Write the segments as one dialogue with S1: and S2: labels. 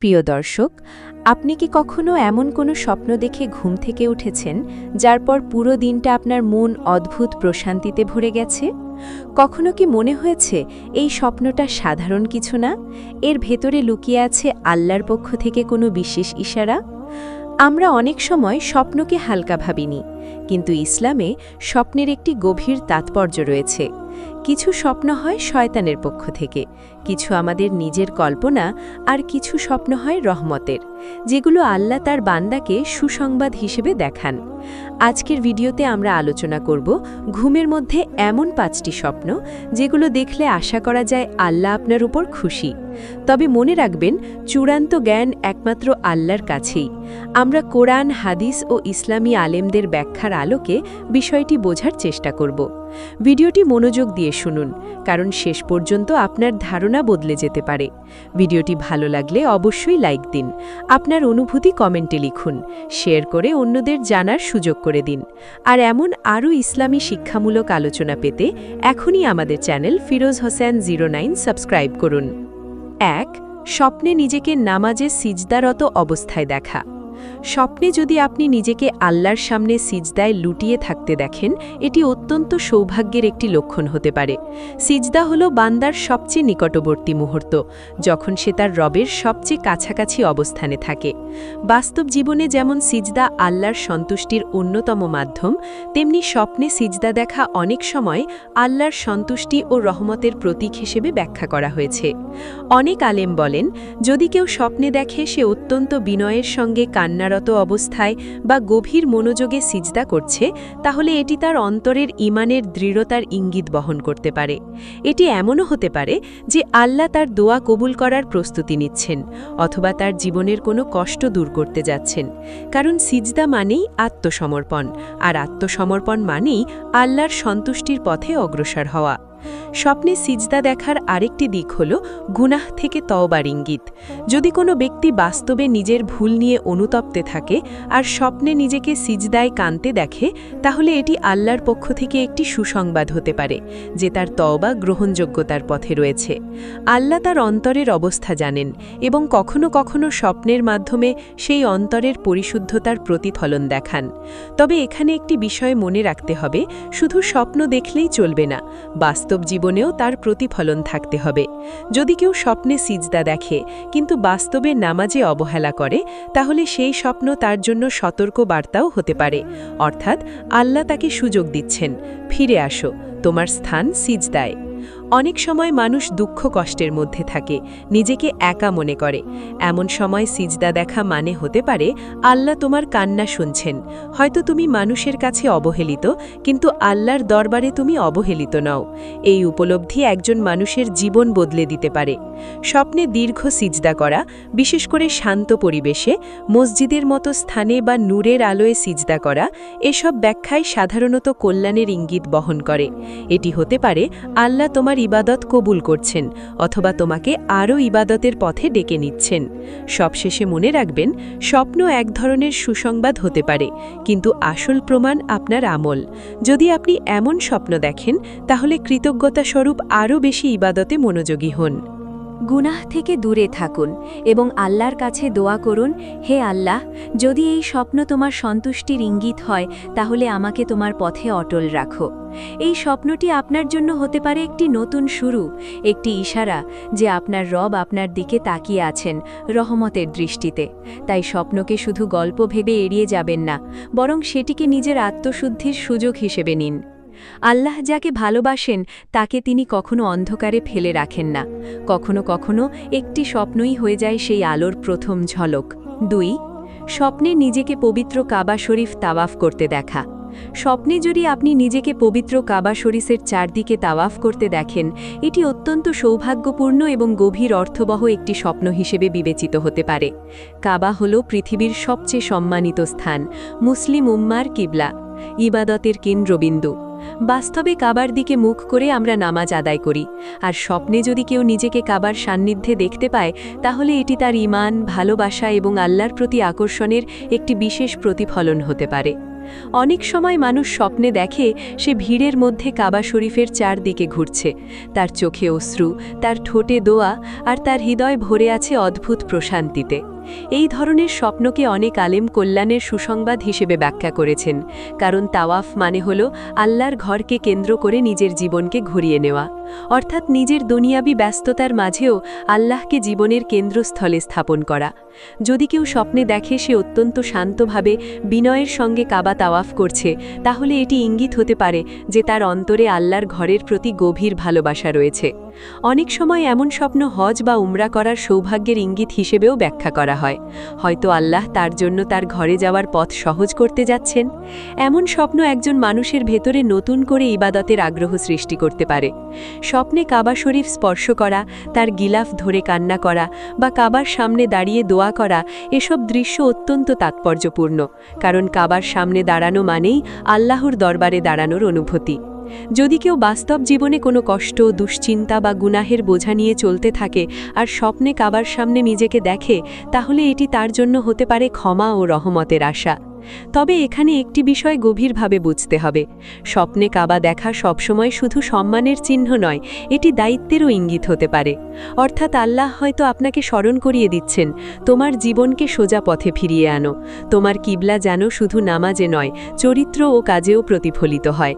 S1: প্রিয় দর্শক, আপনি কি কখনো এমন কোনো স্বপ্ন দেখে ঘুম থেকে উঠেছেন যার পর পুরো দিনটা আপনার মন অদ্ভুত প্রশান্তিতে ভরে গেছে? কখনো কি মনে হয়েছে এই স্বপ্নটা সাধারণ কিছু না, এর ভেতরে লুকিয়ে আছে আল্লাহর পক্ষ থেকে কোনো বিশেষ ইশারা? আমরা অনেক সময় স্বপ্নকে হালকা ভাবিনি, কিন্তু ইসলামে স্বপ্নের একটি গভীর তাৎপর্য রয়েছে। কিছু স্বপ্ন হয় শয়তানের পক্ষ থেকে, কিছু আমাদের নিজের কল্পনা, আর কিছু স্বপ্ন হয় রহমতের, যেগুলো আল্লাহ তার বান্দাকে সুসংবাদ হিসেবে দেখান। আজকের ভিডিওতে আমরা আলোচনা করব ঘুমের মধ্যে এমন 5টি স্বপ্ন যেগুলো দেখলে আশা করা যায় আল্লাহ আপনার উপর খুশি। তবে মনে রাখবেন, চূড়ান্ত জ্ঞান একমাত্র আল্লাহর কাছেই। আমরা কোরআন, হাদিস ও ইসলামী আলেমদের ব্যাখ্যার আলোকে বিষয়টি বোঝার চেষ্টা করব। ভিডিওটি মনোযোগ দিয়ে শুনুন, কারণ শেষ পর্যন্ত আপনার ধারণা বদলে যেতে পারে। ভিডিওটি ভালো লাগলে অবশ্যই লাইক দিন, আপনার অনুভূতি কমেন্টে লিখুন, শেয়ার করে অন্যদের জানার সুযোগ করে দিন। আর এমন আরও ইসলামী শিক্ষামূলক আলোচনা পেতে এখনই আমাদের চ্যানেল ফিরোজ হোসেন 09 সাবস্ক্রাইব করুন। 1. স্বপ্নে নিজেকে নামাজে সিজদারত অবস্থায় দেখা। স্বপ্নে যদি আপনি নিজেকে আল্লাহর সামনে সিজদায় লুটিয়ে থাকতে দেখেন, এটি অত্যন্ত সৌভাগ্যের একটি লক্ষণ হতে পারে। সিজদা হল বান্দার সবচেয়ে নিকটবর্তী মুহূর্ত, যখন সে তার রবের সবচেয়ে কাছাকাছি অবস্থানে থাকে। বাস্তব জীবনে যেমন সিজদা আল্লাহর সন্তুষ্টির অন্যতম মাধ্যম, তেমনি স্বপ্নে সিজদা দেখা অনেক সময় আল্লাহর সন্তুষ্টি ও রহমতের প্রতীক হিসেবে ব্যাখ্যা করা হয়েছে। অনেক আলেম বলেন, যদি কেউ স্বপ্নে দেখে সে অত্যন্ত বিনয়ের সঙ্গে কান্নারত অবস্থায় বা গভীর মনোযোগে সিজদা করছে, তাহলে এটি তার অন্তরের ঈমানের দৃঢ়তার ইঙ্গিত বহন করতে পারে। এটি এমনও হতে পারে যে আল্লাহ তার দোয়া কবুল করার প্রস্তুতি নিচ্ছেন, অথবা তার জীবনের কোনো কষ্ট দূর করতে যাচ্ছেন। কারণ সিজদা মানেই আত্মসমর্পণ, আর আত্মসমর্পণ মানেই আল্লাহর সন্তুষ্টির পথে অগ্রসর হওয়া। স্বপ্নে সিজদা দেখার আরেকটি দিক হল গুনাহ থেকে তওবার ইঙ্গিত। যদি কোনো ব্যক্তি বাস্তবে নিজের ভুল নিয়ে অনুতপ্তে থাকে আর স্বপ্নে নিজেকে সিজদায় কানতে দেখে, তাহলে এটি আল্লাহর পক্ষ থেকে একটি সুসংবাদ হতে পারে যে তার তওবা গ্রহণযোগ্যতার পথে রয়েছে। আল্লাহ তার অন্তরের অবস্থা জানেন এবং কখনো কখনো স্বপ্নের মাধ্যমে সেই অন্তরের পরিশুদ্ধতার প্রতিফলন দেখান। তবে এখানে একটি বিষয় মনে রাখতে হবে, শুধু স্বপ্ন দেখলেই চলবে না, বাস্তব জীবনেও তার প্রতিফলন থাকতে হবে। যদি কেউ স্বপ্নে সিজদা দেখে কিন্তু বাস্তবে নামাজে অবহেলা করে, তাহলে সেই স্বপ্ন তার জন্য সতর্ক বার্তাও হতে পারে। অর্থাৎ আল্লাহ তাকে সুযোগ দিচ্ছেন, ফিরে আসো, তোমার স্থান সিজদায়। অনেক সময় মানুষ দুঃখ কষ্টের মধ্যে থাকে, নিজেকে একা মনে করে। এমন সময় সিজদা দেখা মানে হতে পারে আল্লাহ তোমার কান্না শুনছেন। হয়তো তুমি মানুষের কাছে অবহেলিত, কিন্তু আল্লাহর দরবারে তুমি অবহেলিত নও। এই উপলব্ধি একজন মানুষের জীবন বদলে দিতে পারে। স্বপ্নে দীর্ঘ সিজদা করা, বিশেষ করে শান্ত পরিবেশে, মসজিদের মতো স্থানে বা নূরের আলোয় সিজদা করা, এসব ব্যাখ্যায় সাধারণত কল্যাণের ইঙ্গিত বহন করে। এটি হতে পারে আল্লাহ তোমার ইবাদত কবুল করছেন, অথবা তোমাকে আরও ইবাদতের পথে ডেকে নিচ্ছেন। সবশেষে মনে রাখবেন, স্বপ্ন এক ধরনের সুসংবাদ হতে পারে, কিন্তু আসল প্রমাণ আপনার আমল। যদি আপনি এমন স্বপ্ন দেখেন, তাহলে কৃতজ্ঞতাস্বরূপ আরও বেশি ইবাদতে মনোযোগী হন।
S2: গুনাহ থেকে দূরে থাকুন এবং আল্লাহর কাছে দোয়া করুন, হে আল্লাহ, যদি এই স্বপ্ন তোমার সন্তুষ্টির ইঙ্গিত হয়, তাহলে আমাকে তোমার পথে অটল রাখো। এই স্বপ্নটি আপনার জন্য হতে পারে একটি নতুন শুরু, একটি ইশারা যে আপনার রব আপনার দিকে তাকিয়ে আছেন রহমতের দৃষ্টিতে। তাই স্বপ্নকে শুধু গল্প ভেবে এড়িয়ে যাবেন না, বরং সেটিকে নিজের আত্মশুদ্ধির সুযোগ হিসেবে নিন। আল্লাহ যাকে ভালোবাসেন তাকে তিনি কখনো অন্ধকারে ফেলে রাখেন না। কখনো কখনো একটি স্বপ্নই হয়ে যায় সেই আলোর প্রথম ঝলক। 2. স্বপ্নে নিজেকে পবিত্র কাবা শরীফ তাওয়াফ করতে দেখা। স্বপ্নে যদি আপনি নিজেকে পবিত্র কাবা শরীফের চারদিকে তাওয়াফ করতে দেখেন, এটি অত্যন্ত সৌভাগ্যপূর্ণ এবং গভীর অর্থবহ একটি স্বপ্ন হিসেবে বিবেচিত হতে পারে। কাবা হল পৃথিবীর সবচেয়ে সম্মানিত স্থান, মুসলিম উম্মার কিবলা, ইবাদতের কেন্দ্রবিন্দু। বাস্তবে কাবার দিকে মুখ করে আমরা নামাজ আদায় করি, আর স্বপ্নে যদি কেউ নিজেকে কাবার সান্নিধ্যে দেখতে পায়, তাহলে এটি তার ঈমান, ভালোবাসা এবং আল্লাহর প্রতি আকর্ষণের একটি বিশেষ প্রতিফলন হতে পারে। অনেক সময় মানুষ স্বপ্নে দেখে সে ভিড়ের মধ্যে কাবা শরীফের চারদিকে ঘুরছে, তার চোখে অশ্রু, তার ঠোঁটে দোয়া আর তার হৃদয় ভরে আছে অদ্ভুত প্রশান্তিতে। এই ধরনের স্বপ্নকে অনেক আলেম কল্যাণের সুসংবাদ হিসেবে ব্যাখ্যা করেছেন, কারণ তাওয়াফ মানে হল আল্লাহর ঘরকে কেন্দ্র করে নিজের জীবনকে ঘুরিয়ে নেওয়া, অর্থাৎ নিজের দুনিয়াবি ব্যস্ততার মাঝেও আল্লাহকে জীবনের কেন্দ্রস্থলে স্থাপন করা। যদি কেউ স্বপ্নে দেখে সে অত্যন্ত শান্তভাবে বিনয়ের সঙ্গে কাবা তাওয়াফ করছে, তাহলে এটি ইঙ্গিত হতে পারে যে তার অন্তরে আল্লাহর ঘরের প্রতি গভীর ভালোবাসা রয়েছে। অনেক সময় এমন স্বপ্ন হজ বা উমরা করার সৌভাগ্যের ইঙ্গিত হিসেবেও ব্যাখ্যা করা হয়, হয়তো আল্লাহ তার জন্য তার ঘরে যাওয়ার পথ সহজ করতে যাচ্ছেন। এমন স্বপ্ন একজন মানুষের ভেতরে নতুন করে ইবাদতের আগ্রহ সৃষ্টি করতে পারে। স্বপ্নে কাবা শরীফ স্পর্শ করা, তার গিলাফ ধরে কান্না করা বা কাবার সামনে দাঁড়িয়ে দোয়া করা, এসব দৃশ্য অত্যন্ত তাৎপর্যপূর্ণ, কারণ কাবার সামনে দাঁড়ানো মানেই আল্লাহর দরবারে দাঁড়ানোর অনুভূতি। যদি কেউ বাস্তব জীবনে কোনো কষ্ট, দুশ্চিন্তা বা গুনাহের বোঝা নিয়ে চলতে থাকে আর স্বপ্নে কাবার সামনে নিজেকে দেখে, তাহলে এটি তার জন্য হতে পারে ক্ষমা ও রহমতের আশা। তবে এখানে একটি বিষয় গভীরভাবে বুঝতে হবে, স্বপ্নে কাবা দেখা সবসময় শুধু সম্মানের চিহ্ন নয়, এটি দায়িত্বেরও ইঙ্গিত হতে পারে। অর্থাৎ আল্লাহ হয়তো আপনাকে স্মরণ করিয়ে দিচ্ছেন, তোমার জীবনকে সোজা পথে ফিরিয়ে আনো, তোমার কিবলা যেন শুধু নামাজে নয়, চরিত্র ও কাজেও প্রতিফলিত হয়।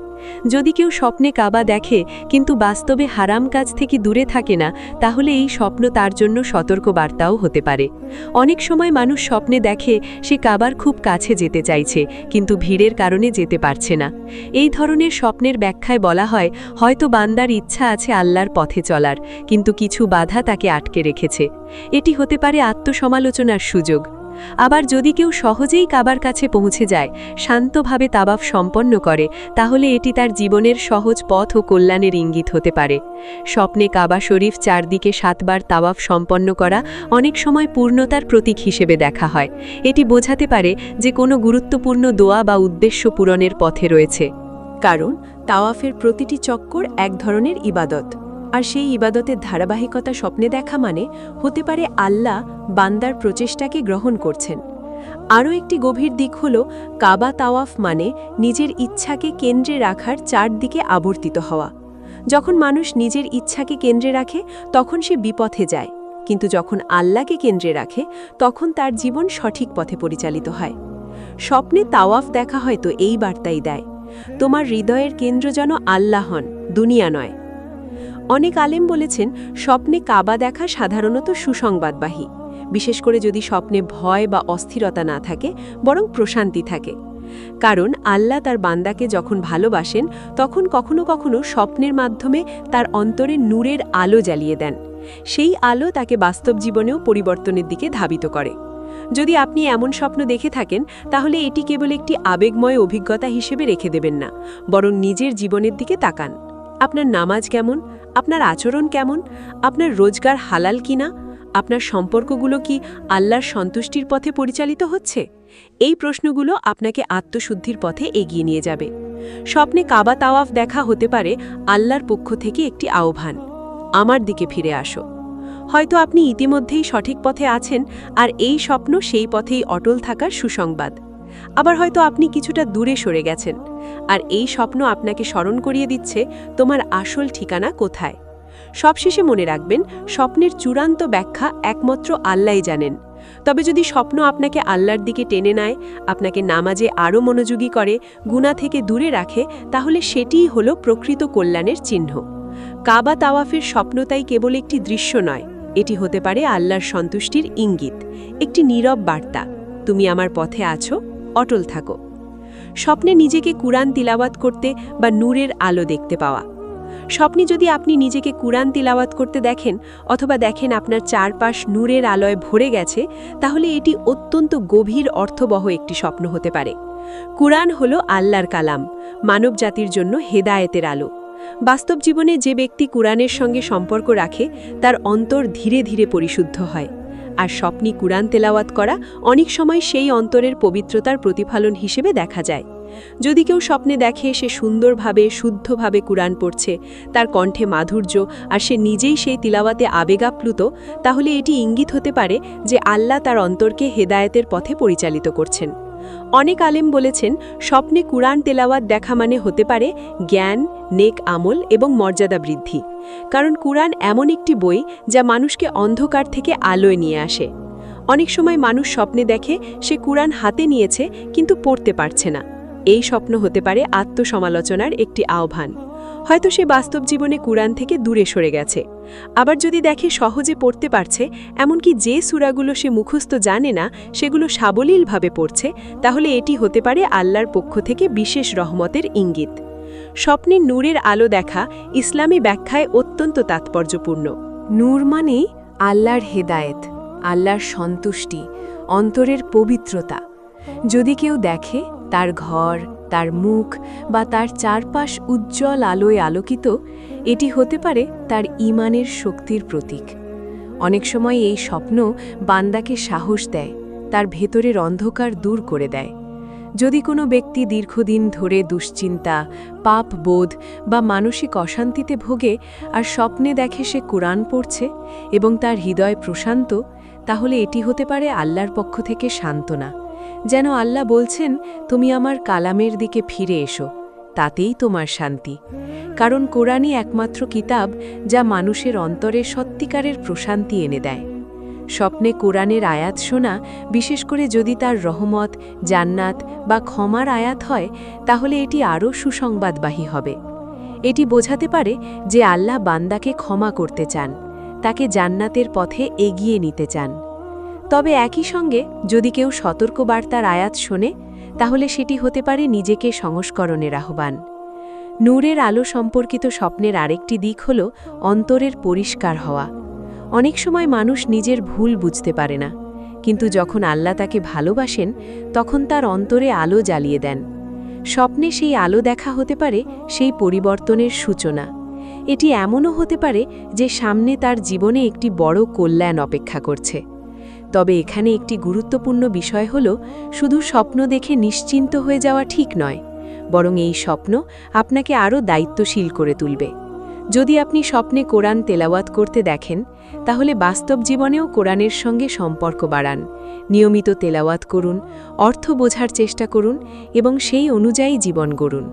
S2: যদি কেউ স্বপ্নে কাবা দেখে কিন্তু বাস্তবে হারাম কাজ থেকে দূরে থাকে না, তাহলে এই স্বপ্ন তার জন্য সতর্ক বার্তাও হতে পারে। অনেক সময় মানুষ স্বপ্নে দেখে সে কাবার খুব কাছে যেতে চাইছে, কিন্তু ভিড়ের কারণে যেতে পারছে না। এই ধরনের স্বপ্নের ব্যাখ্যায় বলা হয়, হয়তো বান্দার ইচ্ছা আছে আল্লাহর পথে চলার, কিন্তু কিছু বাধা তাকে আটকে রেখেছে। এটি হতে পারে আত্মসমালোচনার সুযোগ। আবার যদি কেউ সহজেই কাবার কাছে পৌঁছে যায়, শান্তভাবে তাওয়াফ সম্পন্ন করে, তাহলে এটি তার জীবনের সহজ পথ ও কল্যাণের ইঙ্গিত হতে পারে। স্বপ্নে কাবা শরীফ চারদিকে 7 বার তাওয়াফ সম্পন্ন করা অনেক সময় পূর্ণতার প্রতীক হিসেবে দেখা হয়। এটি বোঝাতে পারে যে কোনো গুরুত্বপূর্ণ দোয়া বা উদ্দেশ্য পূরণের পথে রয়েছে।
S1: কারণ তাওয়াফের প্রতিটি চক্কর এক ধরনের ইবাদত, আর সেই ইবাদতের ধারাবাহিকতা স্বপ্নে দেখা মানে হতে পারে আল্লাহ বান্দার প্রচেষ্টাকে গ্রহণ করছেন। আরও একটি গভীর দিক হল, কাবা তাওয়াফ মানে নিজের ইচ্ছাকে কেন্দ্রে রাখার চারদিকে আবর্তিত হওয়া। যখন মানুষ নিজের ইচ্ছাকে কেন্দ্রে রাখে তখন সে বিপথে যায়, কিন্তু যখন আল্লাহকে কেন্দ্রে রাখে তখন তার জীবন সঠিক পথে পরিচালিত হয়। স্বপ্নে তাওয়াফ দেখা হয়তো এই বার্তাই দেয়, তোমার হৃদয়ের কেন্দ্র যেন আল্লাহ হন, দুনিয়া নয়। অনেক আলেম বলেছেন, স্বপ্নে কাবা দেখা সাধারণত সুসংবাদবাহী, বিশেষ করে যদি স্বপ্নে ভয় বা অস্থিরতা না থাকে, বরং প্রশান্তি থাকে। কারণ আল্লাহ তার বান্দাকে যখন ভালোবাসেন তখন কখনো কখনো স্বপ্নের মাধ্যমে তার অন্তরে নূরের আলো জ্বালিয়ে দেন। সেই আলো তাকে বাস্তব জীবনেও পরিবর্তনের দিকে ধাবিত করে। যদি আপনি এমন স্বপ্ন দেখে থাকেন, তাহলে এটি কেবল একটি আবেগময় অভিজ্ঞতা হিসেবে রেখে দেবেন না, বরং নিজের জীবনের দিকে তাকান। আপনার নামাজ কেমন, আপনার আচরণ কেমন, আপনার রোজগার হালাল কিনা, আপনার সম্পর্কগুলো কি আল্লাহর সন্তুষ্টির পথে পরিচালিত হচ্ছে? এই প্রশ্নগুলো আপনাকে আত্মশুদ্ধির পথে এগিয়ে নিয়ে যাবে। স্বপ্নে কাবা তাওয়াফ দেখা হতে পারে আল্লাহর পক্ষ থেকে একটি আহ্বান, আমার দিকে ফিরে আসো। হয়তো আপনি ইতিমধ্যেই সঠিক পথে আছেন, আর এই স্বপ্ন সেই পথেই অটল থাকার সুসংবাদ। আবার হয়তো আপনি কিছুটা দূরে সরে গেছেন, আর এই স্বপ্ন আপনাকে স্মরণ করিয়ে দিচ্ছে তোমার আসল ঠিকানা কোথায়। সবশেষে মনে রাখবেন, স্বপ্নের চূড়ান্ত ব্যাখ্যা একমাত্র আল্লাহই জানেন। তবে যদি স্বপ্ন আপনাকে আল্লাহর দিকে টেনে নেয়, আপনাকে নামাজে আরও মনোযোগী করে, গুনাহ থেকে দূরে রাখে, তাহলে সেটিই হলো প্রকৃত কল্যাণের চিহ্ন। কাবা তাওয়াফের স্বপ্ন তাই কেবল একটি দৃশ্য নয়, এটি হতে পারে আল্লাহর সন্তুষ্টির ইঙ্গিত, একটি নীরব বার্তা, তুমি আমার পথে আছো, অটল থাকো। স্বপ্নে নিজেকে কুরআন তিলাওয়াত করতে বা নূরের আলো দেখতে পাওয়া। স্বপ্নে যদি আপনি নিজেকে কুরআন তিলাওয়াত করতে দেখেন, অথবা দেখেন আপনার চারপাশ নূরের আলোয় ভরে গেছে, তাহলে এটি অত্যন্ত গভীর অর্থবহ একটি স্বপ্ন হতে পারে। কুরআন হলো আল্লাহর কালাম, মানব জাতির জন্য হেদায়েতের আলো। বাস্তব জীবনে যে ব্যক্তি কুরআনের সঙ্গে সম্পর্ক রাখে, তার অন্তর ধীরে ধীরে পরিশুদ্ধ হয়। আর স্বপ্নে কুরআন তেলাওয়াত করা অনেক সময় সেই অন্তরের পবিত্রতার প্রতিফলন হিসেবে দেখা যায়। যদি কেউ স্বপ্নে দেখে সে সুন্দরভাবে, শুদ্ধভাবে কুরআন পড়ছে, তার কণ্ঠে মাধুর্য, আর সে নিজেই সেই তিলাওয়াতে আবেগাপ্লুত, তাহলে এটি ইঙ্গিত হতে পারে যে আল্লাহ তার অন্তরকে হেদায়েতের পথে পরিচালিত করছেন।
S3: অনেক আলেম বলেছেন স্বপ্নে কুরআন তেলাওয়াত দেখা মানে হতে পারে জ্ঞান, নেক আমল এবং মর্যাদা বৃদ্ধি। কারণ কুরআন এমন একটি বই যা মানুষকে অন্ধকার থেকে আলোয় নিয়ে আসে। অনেক সময় মানুষ স্বপ্নে দেখে সে কুরআন হাতে নিয়েছে কিন্তু পড়তে পারছে না। এই স্বপ্ন হতে পারে আত্মসমালোচনার একটি আহ্বান। হয়তো সে বাস্তব জীবনে কুরআন থেকে দূরে সরে গেছে। আবার যদি দেখে সহজে পড়তে পারছে, এমনকি যে সূরাগুলো সে মুখস্থ জানে না সেগুলো সাবলীলভাবে পড়ছে, তাহলে এটি হতে পারে আল্লাহর পক্ষ থেকে বিশেষ রহমতের ইঙ্গিত। স্বপ্নে নূরের আলো দেখা ইসলামী ব্যাখ্যায় অত্যন্ত তাৎপর্যপূর্ণ।
S1: নূর মানে আল্লাহর হেদায়েত, আল্লাহর সন্তুষ্টি, অন্তরের পবিত্রতা। যদি কেউ দেখে তার ঘর, তার মুখ বা তার চারপাশ উজ্জ্বল আলোয় আলোকিত, এটি হতে পারে তার ঈমানের শক্তির প্রতীক। অনেক সময় এই স্বপ্ন বান্দাকে সাহস দেয়, তার ভেতরের অন্ধকার দূর করে দেয়। যদি কোনো ব্যক্তি দীর্ঘদিন ধরে দুশ্চিন্তা, পাপ বোধ বা মানসিক অশান্তিতে ভোগে আর স্বপ্নে দেখে সে কুরআন পড়ছে এবং তার হৃদয় প্রশান্ত, তাহলে এটি হতে পারে আল্লাহর পক্ষ থেকে সান্ত্বনা। যেন আল্লাহ বলছেন, তুমি আমার কালামের দিকে ফিরে এসো, তাতেই তোমার শান্তি। কারণ কোরআনই একমাত্র কিতাব যা মানুষের অন্তরে সত্যিকারের প্রশান্তি এনে দেয়। স্বপ্নে কোরআনের আয়াত শোনা, বিশেষ করে যদি তার রহমত, জান্নাত বা ক্ষমার আয়াত হয়, তাহলে এটি আরও সুসংবাদবাহী হবে। এটি বোঝাতে পারে যে আল্লাহ বান্দাকে ক্ষমা করতে চান, তাকে জান্নাতের পথে এগিয়ে নিতে চান। তবে একই সঙ্গে যদি কেউ সতর্কবার্তার আয়াত শোনে, তাহলে সেটি হতে পারে নিজেকে সংস্করণের আহ্বান। নূরের আলো সম্পর্কিত স্বপ্নের আরেকটি দিক হল অন্তরের পরিষ্কার হওয়া। অনেক সময় মানুষ নিজের ভুল বুঝতে পারে না, কিন্তু যখন আল্লাহ তাকে ভালোবাসেন তখন তার অন্তরে আলো জ্বালিয়ে দেন। স্বপ্নে সেই আলো দেখা হতে পারে সেই পরিবর্তনের সূচনা। এটি এমনও হতে পারে যে সামনে তার জীবনে একটি বড় কল্যাণ অপেক্ষা করছে। তবে এখানে একটি গুরুত্বপূর্ণ বিষয় হল, শুধু স্বপ্ন দেখে নিশ্চিন্ত হয়ে যাওয়া ঠিক নয়, বরং এই স্বপ্ন আপনাকে আরও দায়িত্বশীল করে তুলবে। যদি আপনি স্বপ্নে কোরআন তেলাওয়াত করতে দেখেন, তাহলে বাস্তব জীবনেও কোরআনের সঙ্গে সম্পর্ক বাড়ান। নিয়মিত তেলাওয়াত করুন, অর্থ বোঝার চেষ্টা করুন এবং সেই অনুযায়ী জীবন গড়ুন।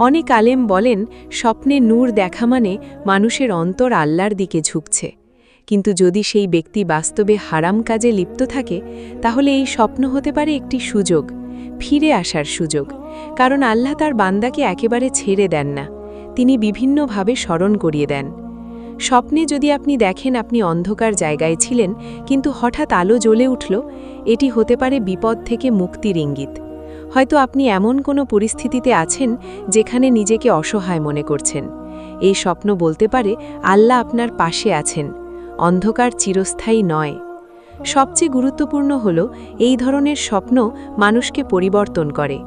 S1: অনেক আলেম বলেন, স্বপ্নে নূর দেখা মানে মানুষের অন্তর আল্লাহর দিকে ঝুঁকছে। কিন্তু যদি সেই ব্যক্তি বাস্তবে হারাম কাজে লিপ্ত থাকে, তাহলে এই স্বপ্ন হতে পারে একটি সুযোগ, ফিরে আসার সুযোগ। কারণ আল্লাহ তার বান্দাকে একেবারে ছেড়ে দেন না, তিনি বিভিন্নভাবে স্মরণ করিয়ে দেন। স্বপ্নে যদি আপনি দেখেন আপনি অন্ধকার জায়গায় ছিলেন কিন্তু হঠাৎ আলো জ্বলে উঠল, এটি হতে পারে বিপদ থেকে মুক্তির ইঙ্গিত। হয়তো আপনি এমন কোনো পরিস্থিতিতে আছেন যেখানে নিজেকে অসহায় মনে করছেন। এই স্বপ্ন বলতে পারে আল্লাহ আপনার পাশে আছেন, অন্ধকার চিরস্থায়ী নয়। সবচেয়ে গুরুত্বপূর্ণ হল, এই ধরনের স্বপ্ন মানুষকে পরিবর্তন করে।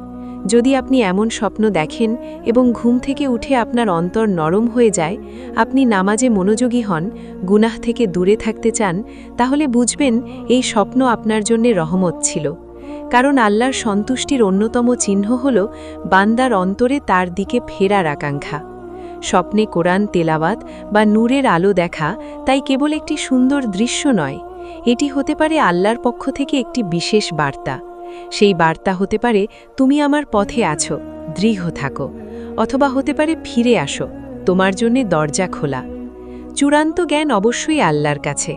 S1: যদি আপনি এমন স্বপ্ন দেখেন এবং ঘুম থেকে উঠে আপনার অন্তর নরম হয়ে যায়, আপনি নামাজে মনোযোগী হন, গুনাহ থেকে দূরে থাকতে চান, তাহলে বুঝবেন এই স্বপ্ন আপনার জন্য রহমত ছিল। কারণ আল্লাহর সন্তুষ্টির অন্যতম চিহ্ন হল বান্দার অন্তরে তার দিকে ফেরার আকাঙ্ক্ষা। স্বপ্নে কোরআন তেলাওয়াত বা নূরের আলো দেখা তাই কেবল একটি সুন্দর দৃশ্য নয়, এটি হতে পারে আল্লাহর পক্ষ থেকে একটি বিশেষ বার্তা। সেই বার্তা হতে পারে, তুমি আমার পথে আছো, দৃঢ় থাকো। অথবা হতে পারে, ফিরে আসো, তোমার জন্যে দরজা খোলা। চূড়ান্ত জ্ঞান অবশ্যই আল্লাহর কাছে।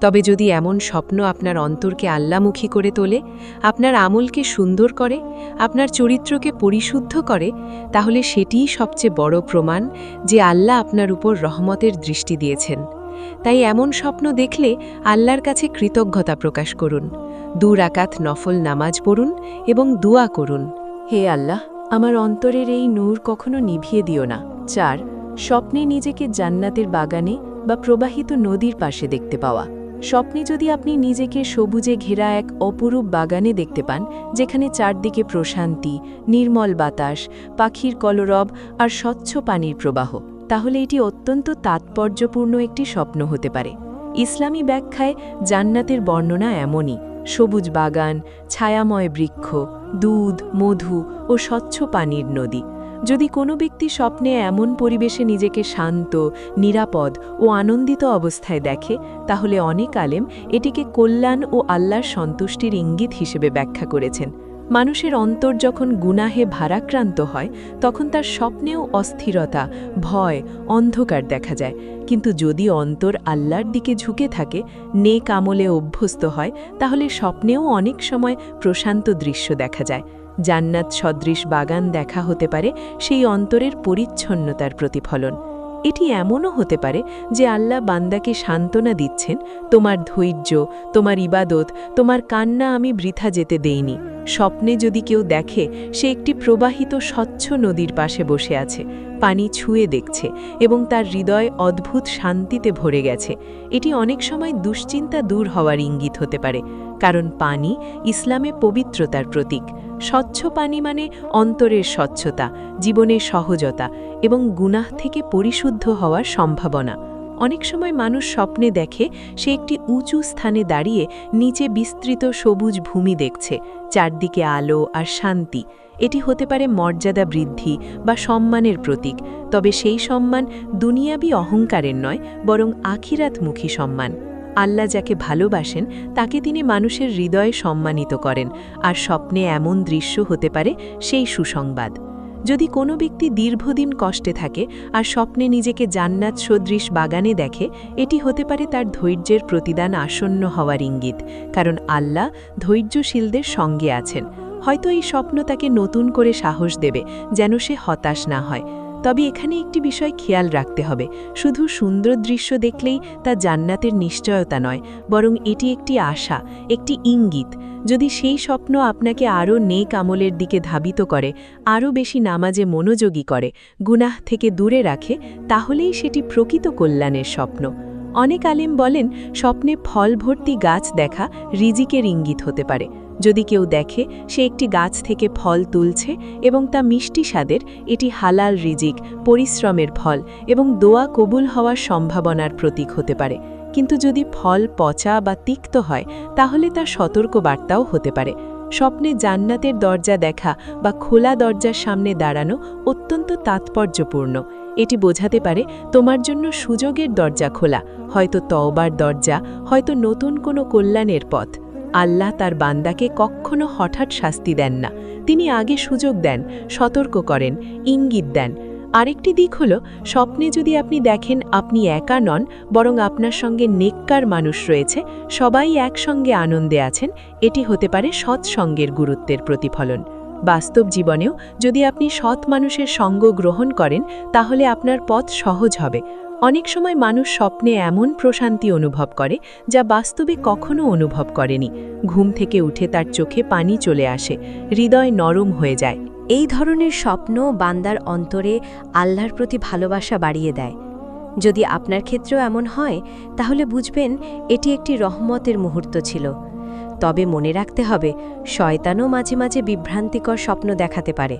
S1: তবে যদি এমন স্বপ্ন আপনার অন্তরকে আল্লামুখী করে তোলে, আপনার আমলকে সুন্দর করে, আপনার চরিত্রকে পরিশুদ্ধ করে, তাহলে সেটিই সবচেয়ে বড় প্রমাণ যে আল্লাহ আপনার উপর রহমতের দৃষ্টি দিয়েছেন। তাই এমন স্বপ্ন দেখলে আল্লাহর কাছে কৃতজ্ঞতা প্রকাশ করুন, 2 রাকাত নফল নামাজ পড়ুন এবং দোয়া করুন।
S2: হে আল্লাহ, আমার অন্তরের এই নূর কখনো নিভিয়ে দিও না। 4. স্বপ্নে নিজেকে জান্নাতের বাগানে বা প্রবাহিত নদীর পাশে দেখতে পাওয়া। স্বপ্নে যদি আপনি নিজেকে সবুজে ঘেরা এক অপরূপ বাগানে দেখতে পান, যেখানে চারদিকে প্রশান্তি, নির্মল বাতাস, পাখির কলরব আর স্বচ্ছ পানির প্রবাহ, তাহলে এটি অত্যন্ত তাৎপর্যপূর্ণ একটি স্বপ্ন হতে পারে। ইসলামী ব্যাখ্যায় জান্নাতের বর্ণনা এমনই: সবুজ বাগান, ছায়াময় বৃক্ষ, দুধ, মধু ও স্বচ্ছ পানির নদী। যদি কোনো ব্যক্তি স্বপ্নে এমন পরিবেশে নিজেকে শান্ত, নিরাপদ ও আনন্দিত অবস্থায় দেখে, তাহলে অনেক আলেম এটিকে কল্যাণ ও আল্লাহর সন্তুষ্টির ইঙ্গিত হিসেবে ব্যাখ্যা করেছেন।
S3: মানুষের অন্তর যখন গুনাহে ভারাক্রান্ত হয় তখন তার স্বপ্নেও অস্থিরতা, ভয়, অন্ধকার দেখা যায়। কিন্তু যদি অন্তর আল্লাহর দিকে ঝুঁকে থাকে, নেক আমলে অভ্যস্ত হয়, তাহলে স্বপ্নেও অনেক সময় প্রশান্ত দৃশ্য দেখা যায়। জান্নাত সদৃশ বাগান দেখা হতে পারে সেই অন্তরের পরিচ্ছন্নতার প্রতিফলন। এটি এমনও হতে পারে যে আল্লাহ বান্দাকে সান্ত্বনা দিচ্ছেন, তোমার ধৈর্য, তোমার ইবাদত, তোমার কান্না আমি বৃথা যেতে দেইনি। স্বপ্নে যদি কেউ দেখে সে একটি প্রবাহিত স্বচ্ছ নদীর পাশে বসে আছে, পানি ছুঁয়ে দেখছে এবং তার হৃদয় অদ্ভুত শান্তিতে ভরে গেছে, এটি অনেক সময় দুশ্চিন্তা দূর হওয়ার ইঙ্গিত হতে পারে। কারণ পানি ইসলামে পবিত্রতার প্রতীক। স্বচ্ছ পানি মানে অন্তরের স্বচ্ছতা, জীবনের সহজতা এবং গুনাহ থেকে পরিশুদ্ধ হওয়ার সম্ভাবনা। অনেক সময় মানুষ স্বপ্নে দেখে সে একটি উঁচু স্থানে দাঁড়িয়ে নিচে বিস্তৃত সবুজ ভূমি দেখছে, চারদিকে আলো আর শান্তি। এটি হতে পারে মর্যাদা বৃদ্ধি বা সম্মানের প্রতীক, তবে সেই সম্মান দুনিয়াবি অহংকারের নয়, বরং আখিরাতমুখী সম্মান। আল্লাহ যাকে ভালোবাসেন তাকে তিনি মানুষের হৃদয়ে সম্মানিত করেন, আর স্বপ্নে এমন দৃশ্য হতে পারে সেই সুসংবাদ। যদি কোনো ব্যক্তি দীর্ঘদিন কষ্টে থাকে আর স্বপ্নে নিজেকে জান্নাত সদৃশ বাগানে দেখে, এটি হতে পারে তার ধৈর্যের প্রতিদান আসন্ন হওয়ার ইঙ্গিত, কারণ আল্লাহ ধৈর্যশীলদের সঙ্গে আছেন। হয়তো এই স্বপ্ন তাকে নতুন করে সাহস দেবে যেন সে হতাশ না হয়। তবে এখানে একটি বিষয় খেয়াল রাখতে হবে, শুধু সুন্দর দৃশ্য দেখলেই তা জান্নাতের নিশ্চয়তা নয়, বরং এটি একটি আশা, একটি ইঙ্গিত। যদি সেই স্বপ্ন আপনাকে আরও নেক আমলের দিকে ধাবিত করে, আরও বেশি নামাজে মনোযোগী করে, গুনাহ থেকে দূরে রাখে, তাহলেই সেটি প্রকৃত কল্যাণের স্বপ্ন। অনেক আলেম বলেন, স্বপ্নে ফল ভর্তি গাছ দেখা রিজিকের ইঙ্গিত হতে পারে। যদি কেউ দেখে সে একটি গাছ থেকে ফল তুলছে এবং তা মিষ্টি স্বাদের, এটি হালাল রিজিক, পরিশ্রমের ফল এবং দোয়া কবুল হওয়ার সম্ভাবনার প্রতীক হতে পারে। কিন্তু যদি ফল পচা বা তিক্ত হয়, তাহলে তা সতর্কবার্তাও হতে পারে। স্বপ্নে জান্নাতের দরজা দেখা বা খোলা দরজার সামনে দাঁড়ানো অত্যন্ত তাৎপর্যপূর্ণ। এটি বোঝাতে পারে তোমার জন্য সুযোগের দরজা খোলা, হয়তো তওবার দরজা, হয়তো নতুন কোনো কল্যাণের পথ। আল্লাহ তার বান্দাকে কখনো হঠাৎ শাস্তি দেন না, তিনি আগে সুযোগ দেন, সতর্ক করেন, ইঙ্গিত দেন। আরেকটি দিক হল, স্বপ্নে যদি আপনি দেখেন আপনি একা নন, বরং আপনার সঙ্গে নেককার মানুষ রয়েছে, সবাই একসঙ্গে আনন্দে আছেন, এটি হতে পারে সৎসঙ্গের গুরুত্বের প্রতিফলন। বাস্তব জীবনেও যদি আপনি সৎ মানুষের সঙ্গ গ্রহণ করেন, তাহলে আপনার পথ সহজ হবে। অনেক সময় মানুষ স্বপ্নে এমন প্রশান্তি অনুভব করে যা বাস্তবে কখনো অনুভব করেনি। ঘুম থেকে উঠে তার চোখে পানি চলে আসে, হৃদয় নরম হয়ে যায়।
S2: এই ধরনের স্বপ্ন বান্দার অন্তরে আল্লাহর প্রতি ভালোবাসা বাড়িয়ে দেয়। যদি আপনার ক্ষেত্রেও এমন হয়, তাহলে বুঝবেন এটি একটি রহমতের মুহূর্ত ছিল। তবে মনে রাখতে হবে, শয়তানও মাঝে মাঝে বিভ্রান্তিকর স্বপ্ন দেখাতে পারে,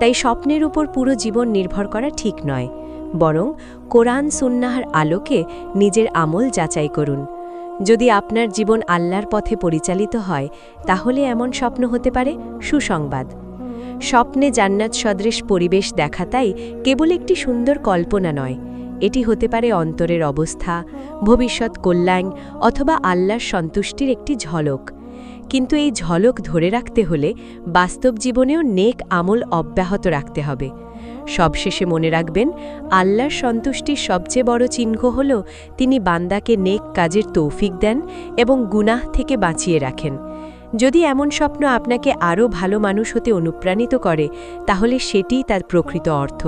S2: তাই স্বপ্নের উপর পুরো জীবন নির্ভর করা ঠিক নয়। বরং কোরআন সুন্নাহর আলোকে নিজের আমল যাচাই করুন। যদি আপনার জীবন আল্লাহর পথে পরিচালিত হয়, তাহলে এমন স্বপ্ন হতে পারে সুসংবাদ। স্বপ্নে জান্নাত সদৃশ পরিবেশ দেখাটাই কেবল একটি সুন্দর কল্পনা নয়, এটি হতে পারে অন্তরের অবস্থা, ভবিষ্যৎ কল্যাণ অথবা আল্লাহর সন্তুষ্টির একটি ঝলক। কিন্তু এই ঝলক ধরে রাখতে হলে বাস্তব জীবনেও নেক আমল অব্যাহত রাখতে হবে। সবশেষে মনে রাখবেন, আল্লাহর সন্তুষ্টির সবচেয়ে বড় চিহ্ন হল তিনি বান্দাকে নেক কাজের তৌফিক দেন এবং গুনাহ থেকে বাঁচিয়ে রাখেন। যদি এমন স্বপ্ন আপনাকে আরও ভালো মানুষ হতে অনুপ্রাণিত করে, তাহলে সেটিই তার প্রকৃত অর্থ।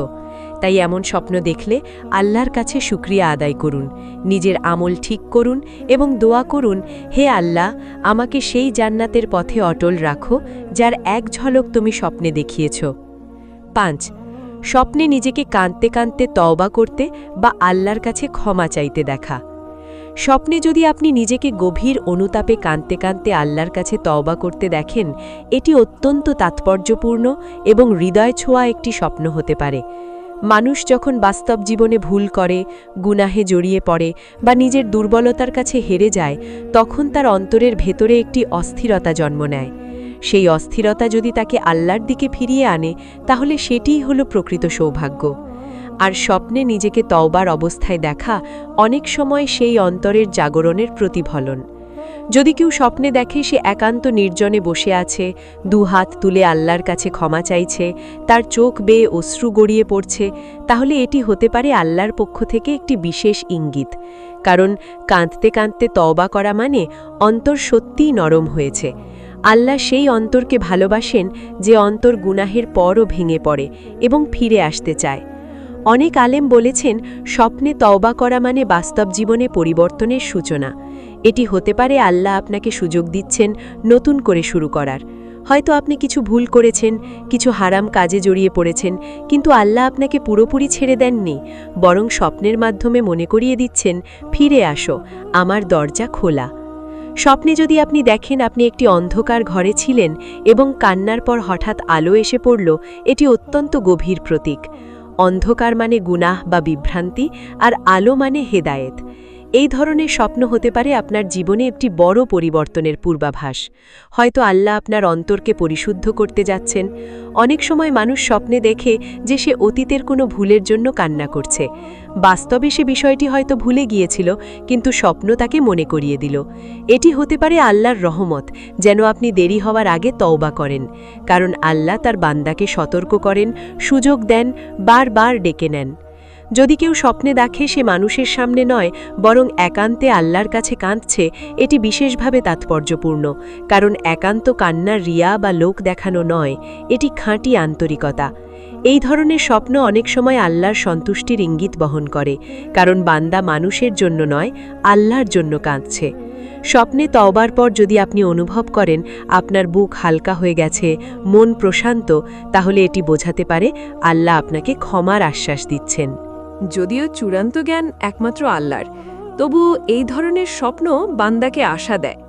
S2: তাই এমন স্বপ্ন দেখলে আল্লাহর কাছে শুকরিয়া আদায় করুন, নিজের আমল ঠিক করুন এবং দোয়া করুন, হে আল্লাহ, আমাকে সেই জান্নাতের পথে অটল রাখো যার এক ঝলক তুমি স্বপ্নে দেখিয়েছ। 5. স্বপ্নে নিজেকে কাঁদতে কাঁদতে তওবা করতে বা আল্লাহর কাছে ক্ষমা চাইতে দেখা। স্বপ্নে যদি আপনি নিজেকে গভীর অনুতাপে কাঁদতে কাঁদতে আল্লাহর কাছে তওবা করতে দেখেন, এটি অত্যন্ত তাৎপর্যপূর্ণ এবং হৃদয় ছোঁয়া একটি স্বপ্ন হতে পারে। মানুষ যখন বাস্তব জীবনে ভুল করে, গুনাহে জড়িয়ে পড়ে বা নিজের দুর্বলতার কাছে হেরে যায়, তখন তার অন্তরের ভেতরে একটি অস্থিরতা জন্ম নেয়। সেই অস্থিরতা যদি তাকে আল্লাহর দিকে ফিরিয়ে আনে, তাহলে সেটিই হলো প্রকৃত সৌভাগ্য। আর স্বপ্নে নিজেকে তওবার অবস্থায় দেখা অনেক সময় সেই অন্তরের জাগরণের প্রতিফলন।
S3: যদি কেউ স্বপ্নে দেখে সে একান্ত নির্জনে বসে আছে, দুহাত তুলে আল্লাহর কাছে ক্ষমা চাইছে, তার চোখ বেয়ে অশ্রু গড়িয়ে পড়ছে, তাহলে এটি হতে পারে আল্লাহর পক্ষ থেকে একটি বিশেষ ইঙ্গিত। কারণ কাঁদতে কাঁদতে তওবা করা মানে অন্তর সত্যিই নরম হয়েছে। আল্লাহ সেই অন্তরকে ভালোবাসেন যে অন্তর গুনাহের পরও ভেঙে পড়ে এবং ফিরে আসতে চায়। অনেক আলেম বলেছেন স্বপ্নে তওবা করা মানে বাস্তব জীবনে পরিবর্তনের সূচনা। এটি হতে পারে আল্লাহ আপনাকে সুযোগ দিচ্ছেন নতুন করে শুরু করার। হয়তো আপনি কিছু ভুল করেছেন, কিছু হারাম কাজে জড়িয়ে পড়েছেন, কিন্তু আল্লাহ আপনাকে পুরোপুরি ছেড়ে দেননি, বরং স্বপ্নের মাধ্যমে মনে করিয়ে দিচ্ছেন, ফিরে আসো, আমার দরজা খোলা। স্বপ্নে যদি আপনি দেখেন আপনি একটি অন্ধকার ঘরে ছিলেন এবং কান্নার পর হঠাৎ আলো এসে পড়ল, এটি অত্যন্ত গভীর প্রতীক। অন্ধকার মানে গুনাহ বা বিভ্রান্তি, আর আলো মানে হেদায়েত। এই ধরনের স্বপ্ন হতে পারে আপনার জীবনে একটি বড় পরিবর্তনের পূর্বাভাস। হয়তো আল্লাহ আপনার অন্তরকে পরিশুদ্ধ করতে যাচ্ছেন। অনেক সময় মানুষ স্বপ্নে দেখে যে সে অতীতের কোনো ভুলের জন্য কান্না করছে। বাস্তবে সে বিষয়টি হয়তো ভুলে গিয়েছিল, কিন্তু স্বপ্ন তাকে মনে করিয়ে দিল। এটি হতে পারে আল্লাহর রহমত, যেন আপনি দেরি হওয়ার আগে তওবা করেন। কারণ আল্লাহ তার বান্দাকে সতর্ক করেন, সুযোগ দেন, বারবার ডেকে নেন। যদি কেউ স্বপ্নে দেখে সে মানুষের সামনে নয়, বরং একান্তে আল্লাহর কাছে কাঁদছে, এটি বিশেষভাবে তাৎপর্যপূর্ণ। কারণ একান্ত কান্নার রিয়া বা লোক দেখানো নয়, এটি খাঁটি আন্তরিকতা। এই ধরনের স্বপ্ন অনেক সময় আল্লাহর সন্তুষ্টির ইঙ্গিত বহন করে, কারণ বান্দা মানুষের জন্য নয়, আল্লাহর জন্য কাঁদছে। স্বপ্নে তওবার পর যদি আপনি অনুভব করেন আপনার বুক হালকা হয়ে গেছে, মন প্রশান্ত, তাহলে এটি বোঝাতে পারে আল্লাহ আপনাকে ক্ষমার আশ্বাস দিচ্ছেন।
S4: যদিও চূড়ান্ত জ্ঞান একমাত্র আল্লাহর, তবু এই ধরনের স্বপ্ন বান্দাকে আশা দেয়।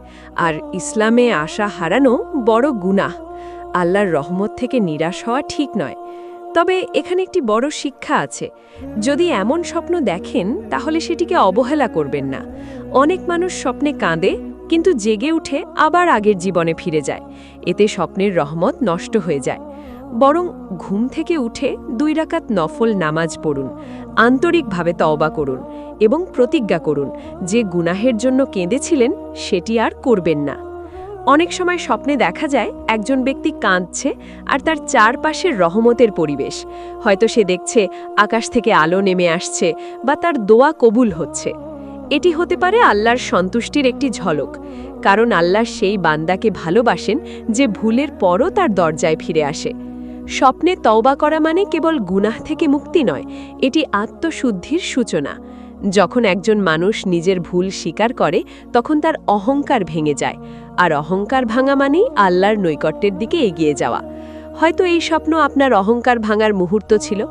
S4: আর ইসলামে আশা হারানো বড় গুনাহ। আল্লাহর রহমত থেকে নিরাশ হওয়া ঠিক নয়। তবে এখানে একটি বড় শিক্ষা আছে। যদি এমন স্বপ্ন দেখেন তাহলে সেটিকে অবহেলা করবেন না। অনেক মানুষ স্বপ্নে কাঁদে, কিন্তু জেগে উঠে আবার আগের জীবনে ফিরে যায়। এতে স্বপ্নের রহমত নষ্ট হয়ে যায়। বরং ঘুম থেকে উঠে 2 রাকাত নফল নামাজ পড়ুন, আন্তরিকভাবে তওবা করুন এবং প্রতিজ্ঞা করুন যে গুনাহের জন্য কেঁদেছিলেন সেটি আর করবেন না। অনেক সময় স্বপ্নে দেখা যায় একজন ব্যক্তি কাঁদছে আর তার চারপাশের রহমতের পরিবেশ। হয়তো সে দেখছে আকাশ থেকে আলো নেমে আসছে বা তার দোয়া কবুল হচ্ছে। এটি হতে পারে আল্লাহর সন্তুষ্টির একটি ঝলক, কারণ আল্লাহ সেই বান্দাকে ভালোবাসেন যে ভুলের পরও তার দরজায় ফিরে আসে। স্বপ্নে তওবা করা মানে কেবল গুনাহ থেকে মুক্তি নয়, এটি আত্মশুদ্ধির সূচনা। যখন একজন মানুষ নিজের ভুল স্বীকার করে তখন তার অহংকার ভেঙে যায়, আর অহংকার ভাঙা মানেই আল্লাহর নৈকট্যের দিকে এগিয়ে যাওয়া। হয়তো এই স্বপ্ন আপনার অহংকার ভাঙার মুহূর্ত ছিল।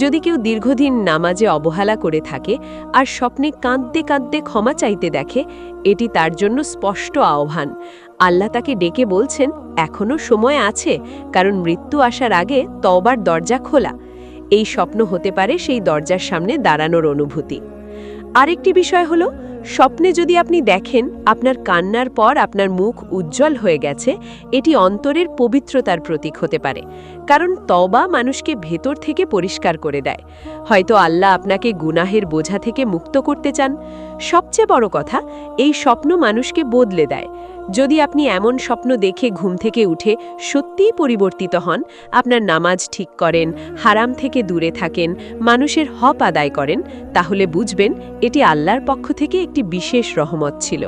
S4: যদি কেউ দীর্ঘদিন নামাজে অবহেলা করে থাকে আর স্বপ্নে কাঁদতে কাঁদতে ক্ষমা চাইতে দেখে, এটি তার জন্য স্পষ্ট আহ্বান। আল্লাহ তাকে ডেকে বলছেন এখনও সময় আছে, কারণ মৃত্যু আসার আগে তওবার দরজা খোলা। এই স্বপ্ন হতে পারে সেই দরজার সামনে দাঁড়ানোর অনুভূতি। আরেকটি বিষয় হলো, স্বপ্নে যদি আপনি দেখেন আপনার কান্নার পর আপনার মুখ উজ্জ্বল হয়ে গেছে, এটি অন্তরের পবিত্রতার প্রতীক হতে পারে। কারণ তওবা মানুষকে ভেতর থেকে পরিষ্কার করে দেয়। হয়তো আল্লাহ আপনাকে গুনাহের বোঝা থেকে মুক্ত করতে চান। সবচেয়ে বড় কথা, এই স্বপ্ন মানুষকে বদলে দেয়। যদি আপনি এমন স্বপ্ন দেখে ঘুম থেকে উঠে সত্যিই পরিবর্তিত হন, আপনার নামাজ ঠিক করেন, হারাম থেকে দূরে থাকেন, মানুষের হক আদায় করেন, তাহলে বুঝবেন এটি আল্লাহর পক্ষ থেকে একটি বিশেষ রহমত ছিল।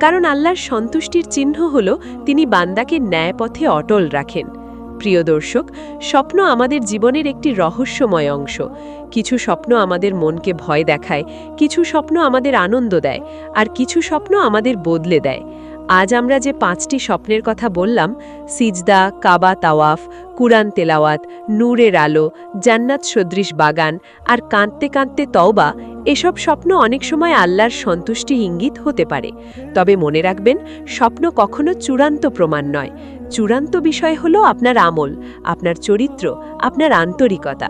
S4: কারণ আল্লাহর সন্তুষ্টির চিহ্ন হল তিনি বান্দাকে ন্যায় পথে অটল রাখেন। প্রিয় দর্শক, স্বপ্ন আমাদের জীবনের একটি রহস্যময় অংশ। কিছু স্বপ্ন আমাদের মনকে ভয় দেখায়, কিছু স্বপ্ন আমাদের আনন্দ দেয়, আর কিছু স্বপ্ন আমাদের বদলে দেয়। আজ আমরা যে 5টি স্বপ্নের কথা বললাম, সিজদা, কাবা তাওয়াফ, কুরআন তেলাওয়াত, নূরের আলো, জান্নাত সদৃশ বাগান আর কাঁদতে কাঁদতে তওবা, এসব স্বপ্ন অনেক সময় আল্লাহর সন্তুষ্টি ইঙ্গিত হতে পারে। তবে মনে রাখবেন, স্বপ্ন কখনো চূড়ান্ত প্রমাণ নয়। চূড়ান্ত বিষয় হলো আপনার আমল, আপনার চরিত্র, আপনার আন্তরিকতা।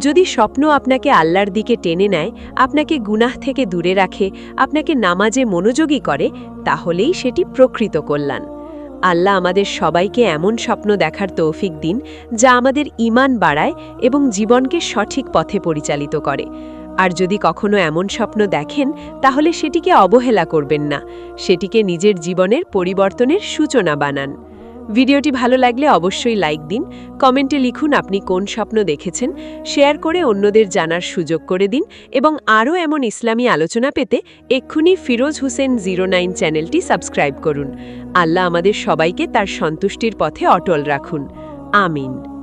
S4: যদি স্বপ্ন আপনাকে আল্লাহর দিকে টেনে নেয়, আপনাকে গুনাহ থেকে দূরে রাখে, আপনাকে নামাজে মনোযোগী করে, তাহলেই সেটি প্রকৃত কল্যাণ। আল্লাহ আমাদের সবাইকে এমন স্বপ্ন দেখার তৌফিক দিন যা আমাদের ঈমান বাড়ায় এবং জীবনকে সঠিক পথে পরিচালিত করে।
S3: আর যদি কখনো এমন স্বপ্ন দেখেন তাহলে সেটিকে অবহেলা করবেন না, সেটিকে নিজের জীবনের পরিবর্তনের সূচনা বানান। ভিডিওটি ভালো লাগলে অবশ্যই লাইক দিন, কমেন্টে লিখুন আপনি কোন স্বপ্ন দেখেছেন, শেয়ার করে অন্যদের জানার সুযোগ করে দিন এবং আরও এমন ইসলামী আলোচনা পেতে এক্ষুনি ফিরোজ হোসেন 09 চ্যানেলটি সাবস্ক্রাইব করুন। আল্লাহ আমাদের সবাইকে তার সন্তুষ্টির পথে অটল রাখুন। আমিন।